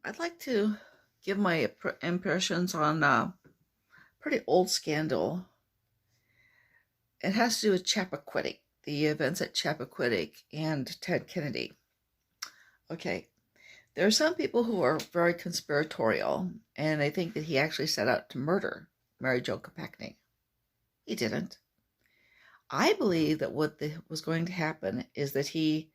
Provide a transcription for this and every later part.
I'd like to give my impressions on a pretty old scandal. It has to do with Chappaquiddick, the events at Chappaquiddick and Ted Kennedy. Okay, there are some people who are very conspiratorial, and they think that he actually set out to murder Mary Jo Kopechne. He didn't. I believe that what was going to happen is that he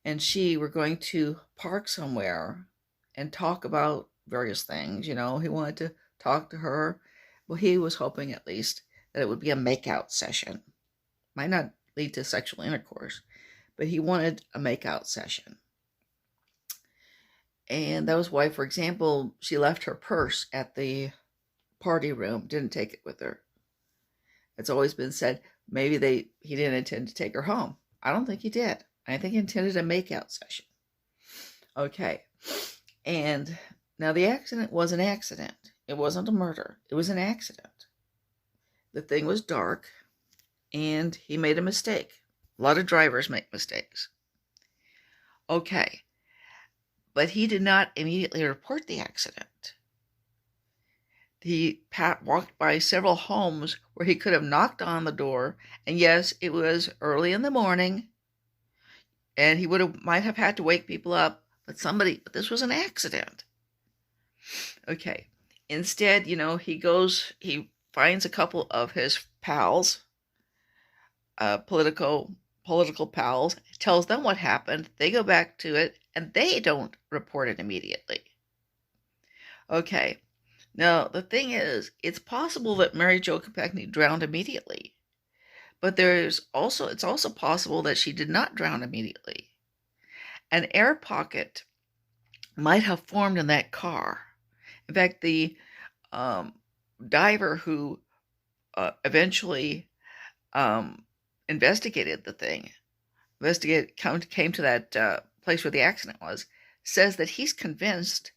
and she were going to park somewhere and talk about various things. He wanted to talk to her. Well, he was hoping at least that it would be a makeout session. Might not lead to sexual intercourse, but he wanted a makeout session. And that was why, for example, she left her purse at the party room, didn't take it with her. It's always been said maybe he didn't intend to take her home. I don't think he did. I think he intended a makeout session. Okay. And now the accident was an accident. It wasn't a murder. It was an accident. The thing was dark, and he made a mistake. A lot of drivers make mistakes. Okay. But he did not immediately report the accident. He walked by several homes where he could have knocked on the door, and yes, it was early in the morning, and he might have had to wake people up, but this was an accident. Okay. Instead, he finds a couple of his pals, political pals, tells them what happened. They go back to it, and they don't report it immediately. Okay. Now, the thing is, it's possible that Mary Jo Kopechne drowned immediately, but it's also possible that she did not drown immediately. An air pocket might have formed in that car. In fact, the diver who eventually investigated the thing, came to that place where the accident was, says that he's convinced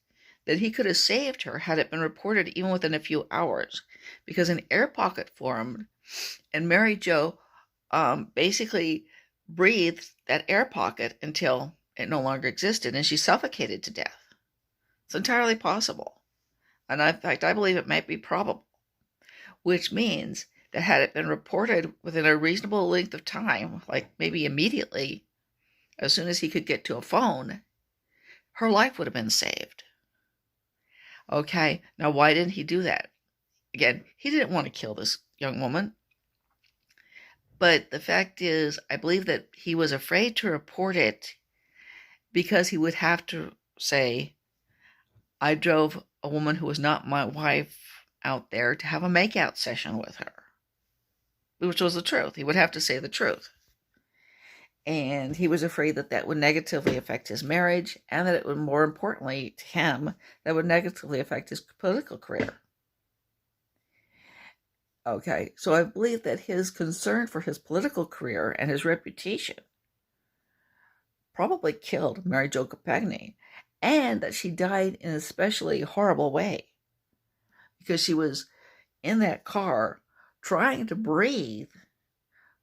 that he could have saved her had it been reported even within a few hours, because an air pocket formed, and Mary Jo basically breathed that air pocket until it no longer existed, and she suffocated to death. It's entirely possible. And in fact, I believe it might be probable, which means that had it been reported within a reasonable length of time, like maybe immediately, as soon as he could get to a phone, her life would have been saved. Okay, now why didn't he do that? Again, he didn't want to kill this young woman. But the fact is, I believe that he was afraid to report it because he would have to say, I drove a woman who was not my wife out there to have a makeout session with her, which was the truth. He would have to say the truth. And he was afraid that that would negatively affect his marriage, and that it would, more importantly to him, that would negatively affect his political career. Okay, so I believe that his concern for his political career and his reputation probably killed Mary Jo Kopechne, and that she died in an especially horrible way, because she was in that car trying to breathe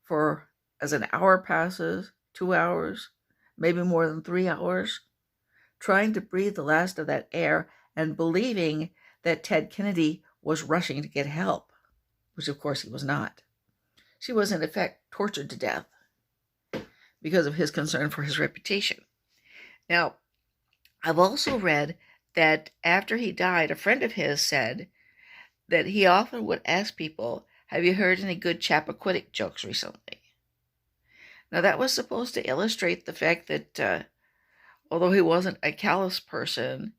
for, as an hour passes, 2 hours, maybe more than 3 hours, trying to breathe the last of that air and believing that Ted Kennedy was rushing to get help, which of course he was not. She was in effect tortured to death because of his concern for his reputation. Now, I've also read that after he died, a friend of his said that he often would ask people, have you heard any good Chappaquiddick jokes recently? Now, that was supposed to illustrate the fact that although he wasn't a callous person,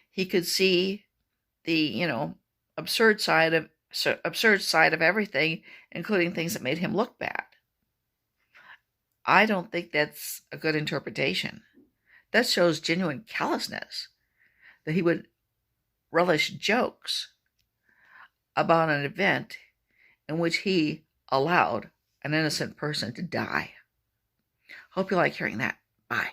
he could see the, absurd side of everything, including things that made him look bad. I don't think that's a good interpretation. That shows genuine callousness, that he would relish jokes about an event in which he allowed an innocent person to die. Hope you like hearing that. Bye.